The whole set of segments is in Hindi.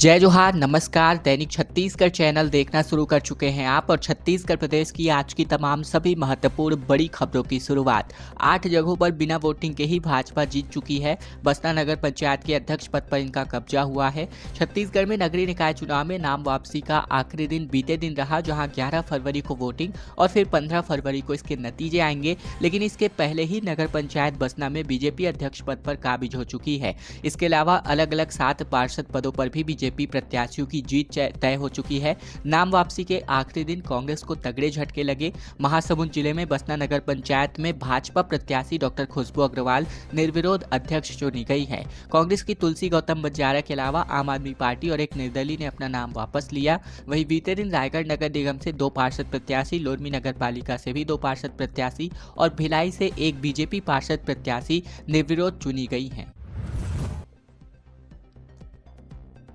जय जोहार, नमस्कार। दैनिक छत्तीसगढ़ चैनल देखना शुरू कर चुके हैं आप और छत्तीसगढ़ प्रदेश की आज की तमाम सभी महत्वपूर्ण बड़ी खबरों की शुरुआत। 8 जगहों पर बिना वोटिंग के ही भाजपा जीत चुकी है। बसना नगर पंचायत के अध्यक्ष पद पर इनका कब्जा हुआ है। छत्तीसगढ़ में नगरीय निकाय चुनाव में नाम वापसी का आखिरी दिन बीते दिन रहा, जहां 11 फरवरी को वोटिंग और फिर 15 फरवरी को इसके नतीजे आएंगे। लेकिन इसके पहले ही नगर पंचायत बसना में बीजेपी अध्यक्ष पद पर काबिज हो चुकी है। इसके अलावा अलग अलग 7 पार्षद पदों पर भी बीजेपी प्रत्याशियों की जीत तय हो चुकी है। नाम वापसी के आखिरी दिन कांग्रेस को तगड़े झटके लगे। महासमुंद जिले में बसना नगर पंचायत में भाजपा प्रत्याशी डॉक्टर खुशबू अग्रवाल निर्विरोध अध्यक्ष चुनी गई है। कांग्रेस की तुलसी गौतम बंजारा के अलावा आम आदमी पार्टी और एक निर्दलीय ने अपना नाम वापस लिया। वहीं बीते दिन रायगढ़ नगर निगम से 2 पार्षद प्रत्याशी, लोरमी नगर पालिका से भी 2 पार्षद प्रत्याशी और भिलाई से एक बीजेपी पार्षद प्रत्याशी निर्विरोध चुनी गई हैं।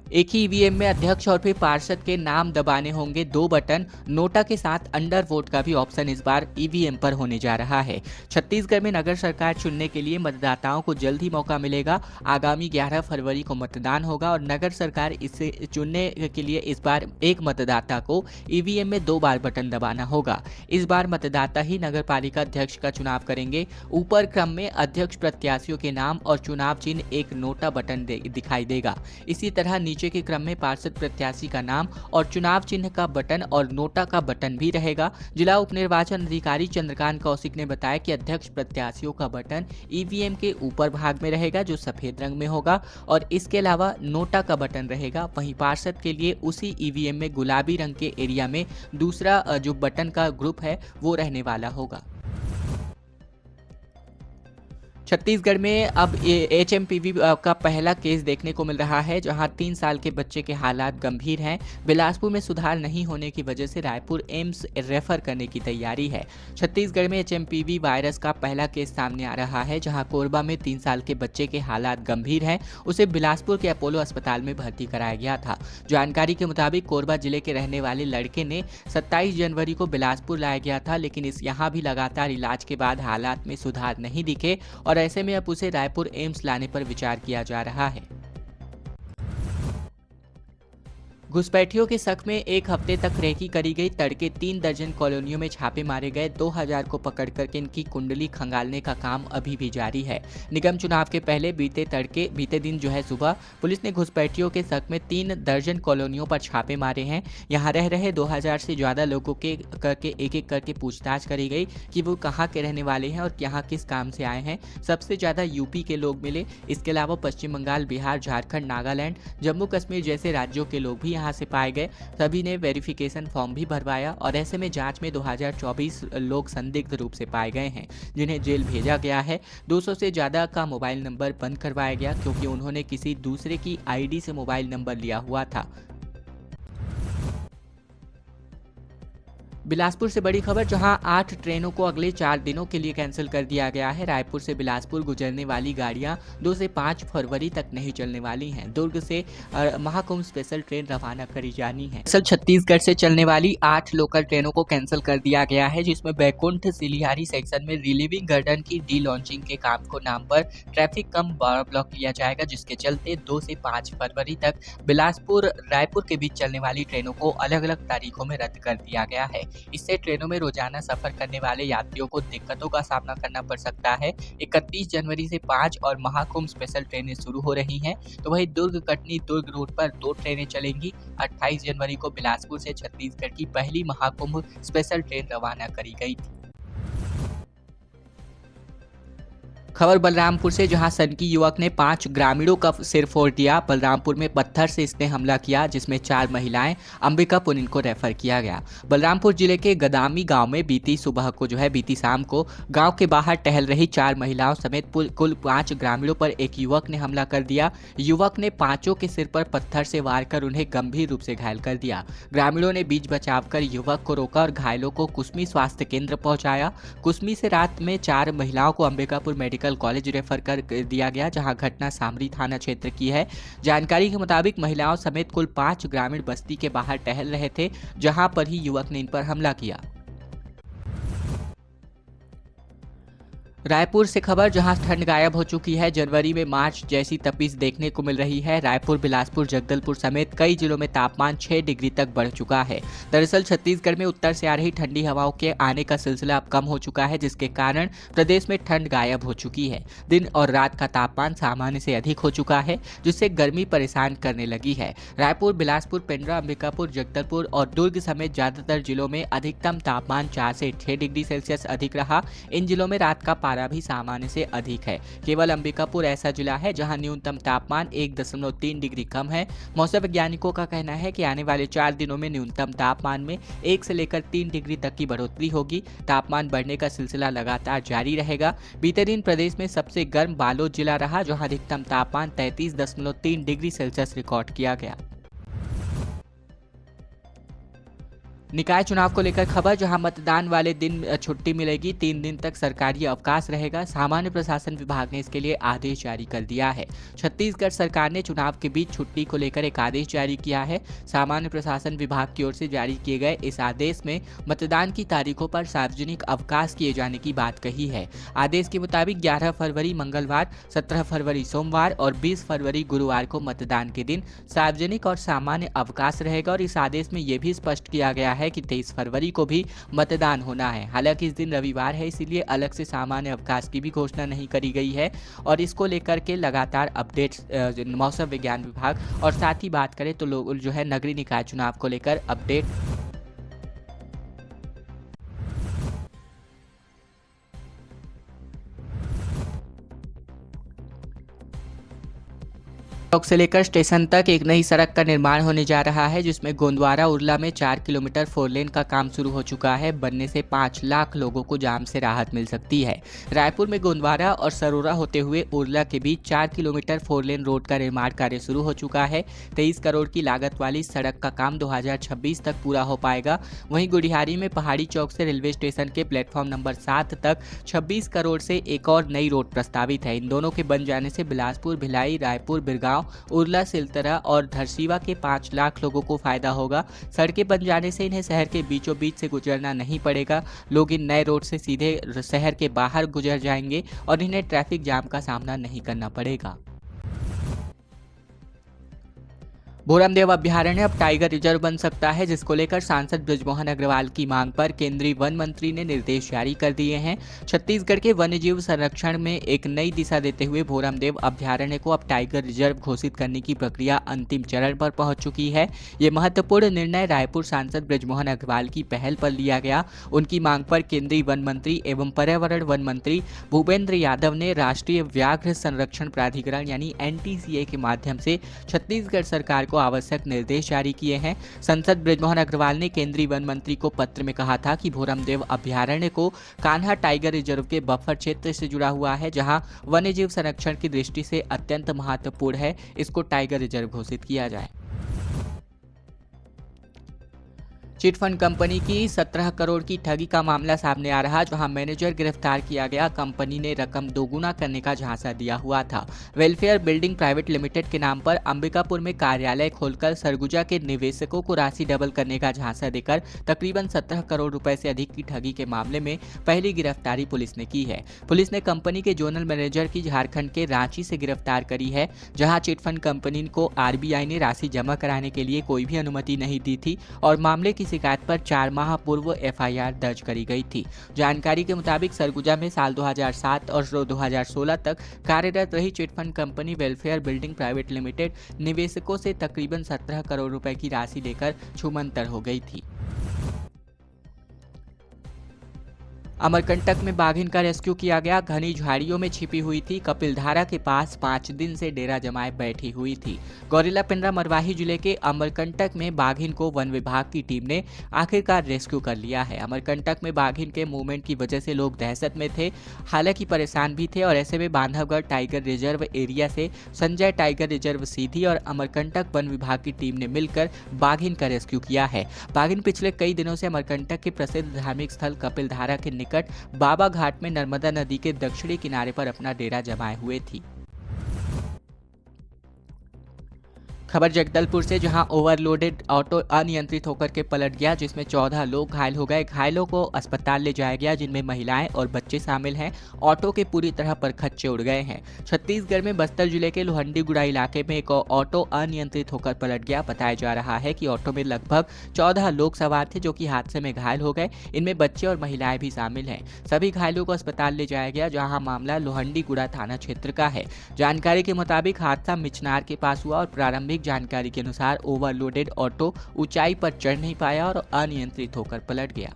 एक ही ईवीएम में अध्यक्ष और फिर पार्षद के नाम दबाने होंगे 2 बटन। नोटा के साथ अंडर वोट का भी ऑप्शन इस बार ईवीएम पर होने जा रहा है। छत्तीसगढ़ में नगर सरकार चुनने के लिए मतदाताओं को जल्द ही मौका मिलेगा। आगामी 11 फरवरी को मतदान होगा और नगर सरकार इसे चुनने के लिए इस बार एक मतदाता को ईवीएम में 2 बार बटन दबाना होगा। इस बार मतदाता ही नगर पालिका अध्यक्ष का चुनाव करेंगे। ऊपर क्रम में अध्यक्ष प्रत्याशियों के नाम और चुनाव चिन्ह एक नोटा बटन दिखाई देगा। इसी तरह नीचे के क्रम में पार्षद प्रत्याशी का नाम और चुनाव चिन्ह का बटन और नोटा का बटन भी रहेगा। जिला उप निर्वाचन अधिकारी चंद्रकांत कौशिक ने बताया कि अध्यक्ष प्रत्याशियों का बटन ईवीएम के ऊपर भाग में रहेगा, जो सफेद रंग में होगा, और इसके अलावा नोटा का बटन रहेगा। वहीं पार्षद के लिए उसी ईवीएम में गुलाबी रंग के एरिया में दूसरा जो बटन का ग्रुप है वो रहने वाला होगा। छत्तीसगढ़ में अब एचएमपीवी का पहला केस देखने को मिल रहा है, जहां 3 साल के बच्चे के हालात गंभीर हैं। बिलासपुर में सुधार नहीं होने की वजह से रायपुर एम्स रेफर करने की तैयारी है। छत्तीसगढ़ में एचएमपीवी वायरस का पहला केस सामने आ रहा है, जहां कोरबा में 3 साल के बच्चे के हालात गंभीर हैं। उसे बिलासपुर के अपोलो अस्पताल में भर्ती कराया गया था। जानकारी के मुताबिक कोरबा जिले के रहने वाले लड़के ने 27 जनवरी को बिलासपुर लाया गया था, लेकिन यहाँ भी लगातार इलाज के बाद हालात में सुधार नहीं दिखे और ऐसे में अब उसे रायपुर एम्स लाने पर विचार किया जा रहा है। घुसपैठियों के शक में एक हफ्ते तक रेकी करी गई। तड़के 3 दर्जन कॉलोनियों में छापे मारे गए। 2000 को पकड़ करके इनकी कुंडली खंगालने का काम अभी भी जारी है। निगम चुनाव के पहले बीते दिन सुबह पुलिस ने घुसपैठियों के शक में 3 दर्जन कॉलोनियों पर छापे मारे हैं। यहाँ रह रहे 2000 से ज्यादा लोगों के करके एक करके पूछताछ करी गई कि वो कहाँ के रहने वाले हैं और यहाँ किस काम से आए हैं। सबसे ज्यादा यूपी के लोग मिले। इसके अलावा पश्चिम बंगाल, बिहार, झारखंड, नागालैंड, जम्मू कश्मीर जैसे राज्यों के लोग भी यहाँ से पाए गए। सभी ने वेरिफिकेशन फॉर्म भी भरवाया और ऐसे में जांच में 2024 लोग संदिग्ध रूप से पाए गए हैं, जिन्हें जेल भेजा गया है। 200 से ज्यादा का मोबाइल नंबर बंद करवाया गया, क्योंकि उन्होंने किसी दूसरे की आईडी से मोबाइल नंबर लिया हुआ था। बिलासपुर से बड़ी खबर, जहां 8 ट्रेनों को अगले 4 दिनों के लिए कैंसिल कर दिया गया है। रायपुर से बिलासपुर गुजरने वाली गाड़ियां 2 से 5 फरवरी तक नहीं चलने वाली हैं। दुर्ग से महाकुंभ स्पेशल ट्रेन रवाना करी जानी है। छत्तीसगढ़ से चलने वाली 8 लोकल ट्रेनों को कैंसिल कर दिया गया है, जिसमें बैकुंठ सिलियारी सेक्शन में रिलीविंग गार्डन की डी लॉन्चिंग के काम को नाम पर ट्रैफिक कम ब्लॉक किया जाएगा, जिसके चलते 2 से 5 फरवरी तक बिलासपुर रायपुर के बीच चलने वाली ट्रेनों को अलग अलग तारीखों में रद्द कर दिया गया है। इससे ट्रेनों में रोजाना सफर करने वाले यात्रियों को दिक्कतों का सामना करना पड़ सकता है। 31 जनवरी से 5 और महाकुंभ स्पेशल ट्रेनें शुरू हो रही हैं, तो वहीं दुर्ग कटनी दुर्ग रूट पर 2 ट्रेनें चलेंगी। 28 जनवरी को बिलासपुर से छत्तीसगढ़ की पहली महाकुंभ स्पेशल ट्रेन रवाना करी गई थी। खबर बलरामपुर से, जहां सनकी युवक ने 5 ग्रामीणों का सिर फोड़ दिया। बलरामपुर में पत्थर से इसने हमला किया, जिसमें 4 महिलाएं अंबिकापुर इनको रेफर किया गया। बलरामपुर जिले के गदामी गांव में बीती शाम को गांव के बाहर टहल रही 4 महिलाओं समेत कुल 5 ग्रामीणों पर एक युवक ने हमला कर दिया। युवक ने 5 के सिर पर पत्थर से वार कर उन्हें गंभीर रूप से घायल कर दिया। ग्रामीणों ने बीच बचाव कर युवक को रोका और घायलों को कुसमी स्वास्थ्य केंद्र पहुंचाया। कुसमी से रात में 4 महिलाओं को अंबिकापुर मेडिकल कॉलेज रेफर कर दिया गया, जहां घटना सामरी थाना क्षेत्र की है। जानकारी के मुताबिक महिलाओं समेत कुल 5 ग्रामीण बस्ती के बाहर टहल रहे थे, जहां पर ही युवक ने इन पर हमला किया। रायपुर से खबर, जहां ठंड गायब हो चुकी है। जनवरी में मार्च जैसी तपीस देखने को मिल रही है। रायपुर, बिलासपुर, जगदलपुर समेत कई जिलों में तापमान 6 डिग्री तक बढ़ चुका है। दरअसल छत्तीसगढ़ में उत्तर से आ रही ठंडी हवाओं के आने का सिलसिला अब कम हो चुका है, जिसके कारण प्रदेश में ठंड गायब हो चुकी है। दिन और रात का तापमान सामान्य से अधिक हो चुका है, जिससे गर्मी परेशान करने लगी है। रायपुर, बिलासपुर, पेंड्रा, अंबिकापुर, जगदलपुर और दुर्ग समेत ज्यादातर जिलों में अधिकतम तापमान 4 से 6 डिग्री सेल्सियस अधिक रहा। इन जिलों में रात का पारा भी सामान्य से अधिक है। केवल अंबिकापुर ऐसा जिला है जहां न्यूनतम तापमान 1.3 डिग्री कम है। मौसम वैज्ञानिकों का कहना है कि आने वाले 4 दिनों में न्यूनतम तापमान में 1 से लेकर 3 डिग्री तक की बढ़ोतरी होगी। तापमान बढ़ने का सिलसिला लगातार जारी रहेगा। बीते दिन प्रदेश में सबसे गर्म बालोद जिला रहा, जहां अधिकतम तापमान 33.3 डिग्री सेल्सियस रिकॉर्ड किया गया। निकाय चुनाव को लेकर खबर, जहां मतदान वाले दिन छुट्टी मिलेगी। 3 दिन तक सरकारी अवकाश रहेगा। सामान्य प्रशासन विभाग ने इसके लिए आदेश जारी कर दिया है। छत्तीसगढ़ सरकार ने चुनाव के बीच छुट्टी को लेकर एक आदेश जारी किया है। सामान्य प्रशासन विभाग की ओर से जारी किए गए इस आदेश में मतदान की तारीखों पर सार्वजनिक अवकाश किए जाने की बात कही है। आदेश के मुताबिक 11 फरवरी मंगलवार, 17 फरवरी सोमवार और 20 फरवरी गुरुवार को मतदान के दिन सार्वजनिक और सामान्य अवकाश रहेगा। और इस आदेश में यह भी स्पष्ट किया गया है कि 23 फरवरी को भी मतदान होना है। हालांकि इस दिन रविवार है, इसीलिए अलग से सामान्य अवकाश की भी घोषणा नहीं करी गई है। और इसको लेकर के लगातार अपडेट्स मौसम विज्ञान विभाग और साथ ही बात करें तो लोग जो है नगरीय निकाय चुनाव को लेकर अपडेट चौक से लेकर स्टेशन तक एक नई सड़क का निर्माण होने जा रहा है, जिसमें गोंदवारा उरला में 4 किलोमीटर 4 लेन का काम शुरू हो चुका है। बनने से 5 लाख लोगों को जाम से राहत मिल सकती है। रायपुर में गोंदवारा और सरोरा होते हुए उरला के बीच 4 किलोमीटर 4 लेन रोड का निर्माण कार्य शुरू हो चुका है। 23 करोड़ की लागत वाली सड़क का काम 2026 तक पूरा हो पाएगा। वहीं गुड़िहारी में पहाड़ी चौक से रेलवे स्टेशन के प्लेटफॉर्म नंबर 7 तक 26 करोड़ से एक और नई रोड प्रस्तावित है। इन दोनों के बन जाने से बिलासपुर, भिलाई, रायपुर, बिरगांव, उरला, सिलतरा और धरसीवा के 5 लाख लोगों को फायदा होगा। सड़कें बन जाने से इन्हें शहर के बीचों बीच से गुजरना नहीं पड़ेगा। लोग इन नए रोड से सीधे शहर के बाहर गुजर जाएंगे और इन्हें ट्रैफिक जाम का सामना नहीं करना पड़ेगा। भोरमदेव अभ्यारण्य अब टाइगर रिजर्व बन सकता है, जिसको लेकर सांसद बृजमोहन अग्रवाल की मांग पर केंद्रीय वन मंत्री ने निर्देश जारी कर दिए हैं। छत्तीसगढ़ के वन्यजीव संरक्षण में एक नई दिशा देते हुए भोरमदेव अभ्यारण्य को अब टाइगर रिजर्व घोषित करने की प्रक्रिया अंतिम चरण पर पहुंच चुकी है। ये महत्वपूर्ण निर्णय रायपुर सांसद बृजमोहन अग्रवाल की पहल पर लिया गया। उनकी मांग पर केंद्रीय वन मंत्री एवं पर्यावरण वन मंत्री भूपेंद्र यादव ने राष्ट्रीय व्याघ्र संरक्षण प्राधिकरण यानी NTCA के माध्यम से छत्तीसगढ़ सरकार को आवश्यक निर्देश जारी किए हैं। सांसद बृजमोहन अग्रवाल ने केंद्रीय वन मंत्री को पत्र में कहा था कि भोरमदेव अभ्यारण्य को कान्हा टाइगर रिजर्व के बफर क्षेत्र से जुड़ा हुआ है, जहां वन्यजीव संरक्षण की दृष्टि से अत्यंत महत्वपूर्ण है। इसको टाइगर रिजर्व घोषित किया जाए। चिटफंड कंपनी की 17 करोड़ की ठगी का मामला सामने आ रहा, जहां मैनेजर गिरफ्तार किया गया। कंपनी ने रकम दोगुना करने का झांसा दिया हुआ था। वेलफेयर बिल्डिंग प्राइवेट लिमिटेड के नाम पर अंबिकापुर में कार्यालय खोलकर सरगुजा के निवेशकों को राशि डबल करने का झांसा देकर तकरीबन 17 करोड़ रुपए से अधिक की ठगी के मामले में पहली गिरफ्तारी पुलिस ने की है। पुलिस ने कंपनी के जोनल मैनेजर की झारखंड के रांची से गिरफ्तार करी है, जहां चिटफंड कंपनी को RBI ने राशि जमा कराने के लिए कोई भी अनुमति नहीं दी थी और मामले की शिकायत पर 4 माह पूर्व FIR दर्ज करी गई थी। जानकारी के मुताबिक सरगुजा में साल 2007 और 2016 तक कार्यरत रही chit fund company welfare building private limited निवेशकों से तकरीबन 17 करोड़ रुपए की राशि लेकर छूमंतर हो गई थी। अमरकंटक में बाघिन का रेस्क्यू किया गया। घनी झाड़ियों में छिपी हुई थी। कपिलधारा के पास 5 दिन से डेरा जमाए बैठी हुई थी। गौरेला पिंडरा मरवाही जिले के अमरकंटक में बाघिन को वन विभाग की टीम ने आखिरकार रेस्क्यू कर लिया है। अमरकंटक में बाघिन के मूवमेंट की वजह से लोग दहशत में थे, हालांकि परेशान भी थे और ऐसे में बांधवगढ़ टाइगर रिजर्व एरिया से संजय टाइगर रिजर्व सीधी और अमरकंटक वन विभाग की टीम ने मिलकर बाघिन का रेस्क्यू किया है। बाघिन पिछले कई दिनों से अमरकंटक के प्रसिद्ध धार्मिक स्थल कपिलधारा के निकट बाबा घाट में नर्मदा नदी के दक्षिणी किनारे पर अपना डेरा जमाए हुए थी। खबर जगदलपुर से, जहां ओवरलोडेड ऑटो अनियंत्रित होकर के पलट गया, जिसमें 14 लोग घायल हो गए। घायलों को अस्पताल ले जाया गया, जिनमें महिलाएं और बच्चे शामिल हैं। ऑटो के पूरी तरह परखच्चे उड़ गए हैं। छत्तीसगढ़ में बस्तर जिले के लोहंडीगुड़ा इलाके में एक ऑटो अनियंत्रित होकर पलट गया। बताया जा रहा है कि ऑटो में लगभग 14 लोग सवार थे, जो कि हादसे में घायल हो गए। इनमें बच्चे और महिलाएं भी शामिल हैं। सभी घायलों को अस्पताल ले जाया गया, जहाँ मामला लोहंडीगुड़ा थाना क्षेत्र का है। जानकारी के मुताबिक हादसा मिचनार के पास हुआ और प्रारंभिक जानकारी के अनुसार ओवरलोडेड ऑटो ऊंचाई पर चढ़ नहीं पाया और अनियंत्रित होकर पलट गया।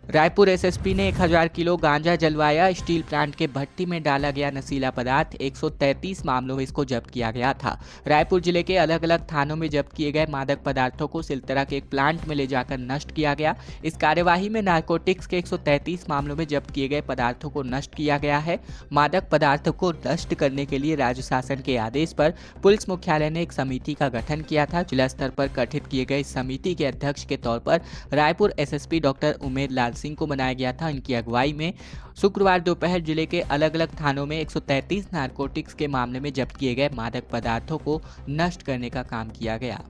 रायपुर एसएसपी ने 1000 किलो गांजा जलवाया। स्टील प्लांट के भट्टी में डाला गया नशीला पदार्थ। 133 मामलों में इसको जब्त किया गया था। रायपुर जिले के अलग अलग थानों में जब्त किए गए मादक पदार्थों को सिलतरा के एक प्लांट में ले जाकर नष्ट किया गया। इस कार्यवाही में नारकोटिक्स के 133 मामलों में जब्त किए गए पदार्थों को नष्ट किया गया है। मादक पदार्थों को नष्ट करने के लिए राज्य शासन के आदेश पर पुलिस मुख्यालय ने एक समिति का गठन किया था। जिला स्तर पर गठित किए गए इस समिति के अध्यक्ष के तौर पर रायपुर एसएसपी डॉक्टर उमेद लाल सिंह को बनाया गया था। इनकी अगुवाई में शुक्रवार दोपहर जिले के अलग अलग थानों में 133 नारकोटिक्स के मामले में जब्त किए गए मादक पदार्थों को नष्ट करने का काम किया गया।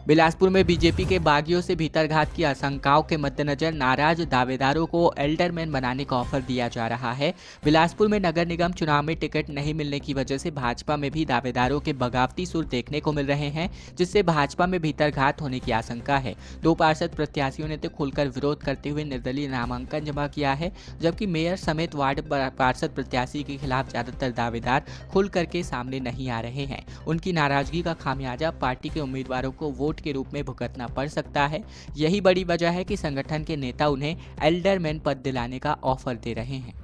बिलासपुर में बीजेपी के बागियों से भीतरघात की आशंकाओं के मद्देनजर नाराज दावेदारों को एल्डरमैन बनाने का ऑफर दिया जा रहा है। बिलासपुर में नगर निगम चुनाव में टिकट नहीं मिलने की वजह से भाजपा में भी दावेदारों के बगावती सुर देखने को मिल रहे हैं, जिससे भाजपा में भीतरघात होने की आशंका है। 2 पार्षद प्रत्याशियों ने तो खुलकर विरोध करते हुए निर्दलीय नामांकन जमा किया है, जबकि मेयर समेत वार्ड पार्षद प्रत्याशी के खिलाफ ज्यादातर दावेदार खुल करके सामने नहीं आ रहे हैं। उनकी नाराजगी का खामियाजा पार्टी के उम्मीदवारों को वोट के रूप में भुगतना पड़ सकता है। यही बड़ी वजह है कि संगठन के नेता उन्हें एल्डरमैन पद दिलाने का ऑफर दे रहे हैं।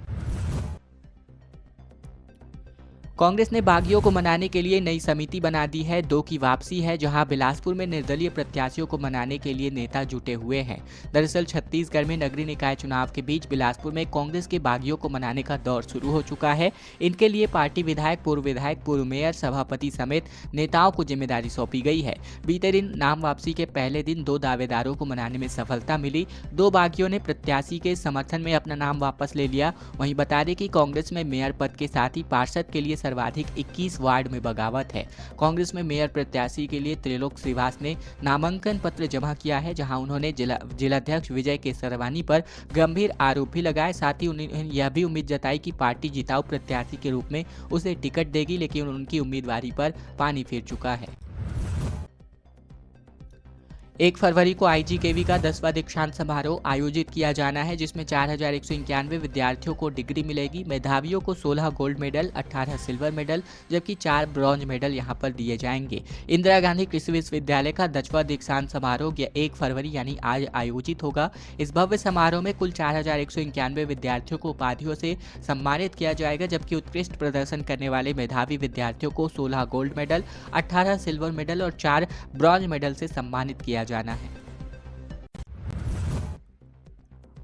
कांग्रेस ने बागियों को मनाने के लिए नई समिति बना दी है। 2 की वापसी है, जहां बिलासपुर में निर्दलीय प्रत्याशियों को मनाने के लिए नेता जुटे हुए हैं। दरअसल छत्तीसगढ़ में नगरीय निकाय चुनाव के बीच बिलासपुर में कांग्रेस के बागियों को मनाने का दौर शुरू हो चुका है। इनके लिए पार्टी विधायक, पूर्व मेयर, सभापति समेत नेताओं को जिम्मेदारी सौंपी गई है। बीते दिन नाम वापसी के पहले दिन 2 दावेदारों को मनाने में सफलता मिली। 2 बागियों ने प्रत्याशी के समर्थन में अपना नाम वापस ले लिया। वहीं बता दें कि कांग्रेस में मेयर पद के साथ ही पार्षद के लिए सर्वाधिक 21 वार्ड में बगावत है। कांग्रेस में मेयर प्रत्याशी के लिए त्रिलोक श्रीवास ने नामांकन पत्र जमा किया है, जहां उन्होंने जिलाध्यक्ष विजय केसरवानी पर गंभीर आरोप भी लगाए। साथ ही उन्होंने यह भी उम्मीद जताई कि पार्टी जिताऊ प्रत्याशी के रूप में उसे टिकट देगी, लेकिन उनकी उम्मीदवारी पर पानी फिर चुका है। 1 फरवरी को आईजीकेवी का 10वां दीक्षांत समारोह आयोजित किया जाना है, जिसमें 4191 विद्यार्थियों को डिग्री मिलेगी। मेधावियों को 16 गोल्ड मेडल, 18 सिल्वर मेडल, जबकि 4 ब्रॉन्ज मेडल यहां पर दिए जाएंगे। इंदिरा गांधी कृषि विश्वविद्यालय का 10वां दीक्षांत समारोह 1 फरवरी यानी आज आयोजित होगा। इस भव्य समारोह में कुल 4191 विद्यार्थियों को उपाधियों से सम्मानित किया जाएगा, जबकि उत्कृष्ट प्रदर्शन करने वाले मेधावी विद्यार्थियों को 16 गोल्ड मेडल, 18 सिल्वर मेडल और 4 ब्रॉन्ज मेडल से सम्मानित किया जाना है।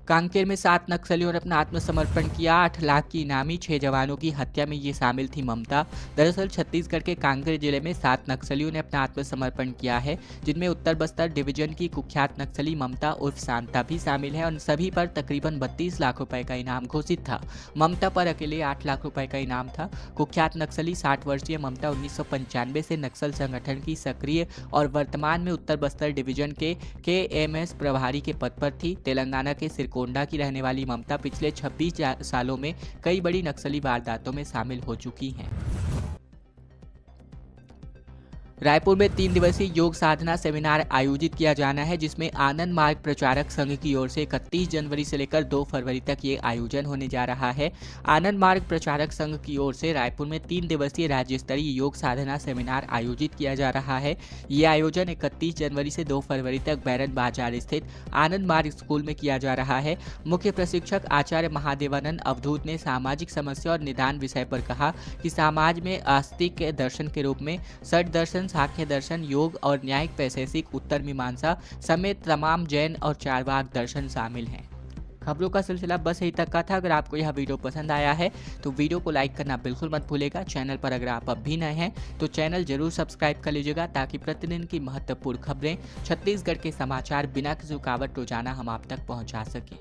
कांकेर में 7 नक्सलियों ने अपना आत्मसमर्पण किया। 8 लाख की इनामी, 6 जवानों की हत्या में ये शामिल थी ममता। दरअसल छत्तीसगढ़ के कांकेर जिले में 7 नक्सलियों ने अपना आत्मसमर्पण किया है, जिनमें उत्तर बस्तर डिवीजन की कुख्यात नक्सली ममता उर्फ शांता भी शामिल है और सभी पर तकरीबन 32 लाख रुपए का इनाम घोषित था। ममता पर अकेले 8 लाख रुपए का इनाम था। कुख्यात नक्सली 60 वर्षीय ममता 1995 से नक्सल संगठन की सक्रिय और वर्तमान में उत्तर बस्तर डिवीजन के KMS प्रभारी के पद पर थी। तेलंगाना के सिरकोंडा की रहने वाली ममता पिछले 26 सालों में कई बड़ी नक्सली वारदातों में शामिल हो चुकी हैं। रायपुर में 3 दिवसीय योग साधना सेमिनार आयोजित किया जाना है, जिसमें आनंद मार्ग प्रचारक संघ की ओर से 31 जनवरी से लेकर 2 फरवरी तक ये आयोजन होने जा रहा है। आनंद मार्ग प्रचारक संघ की ओर से रायपुर में 3 दिवसीय राज्य स्तरीय योग साधना सेमिनार आयोजित किया जा रहा है। ये आयोजन 31 जनवरी से 2 फरवरी तक बैरन बाजार स्थित आनंद मार्ग स्कूल में किया जा रहा है। मुख्य प्रशिक्षक आचार्य महादेवानंद अवधूत ने सामाजिक समस्या और निदान विषय पर कहा कि समाज में आस्तिक के दर्शन के रूप में षट दर्शन, सांख्य दर्शन, योग और न्यायिक वैशेषिक, उत्तर मीमांसा समेत तमाम जैन और चारवाक दर्शन शामिल हैं। खबरों का सिलसिला बस यहीं तक का था। अगर आपको यह वीडियो पसंद आया है तो वीडियो को लाइक करना बिल्कुल मत भूलेगा। चैनल पर अगर आप अब भी नए हैं तो चैनल जरूर सब्सक्राइब कर लीजिएगा, ताकि प्रतिदिन की महत्वपूर्ण खबरें, छत्तीसगढ़ के समाचार बिना किसी रुकावट रोजाना हम आप तक पहुंचा सकें।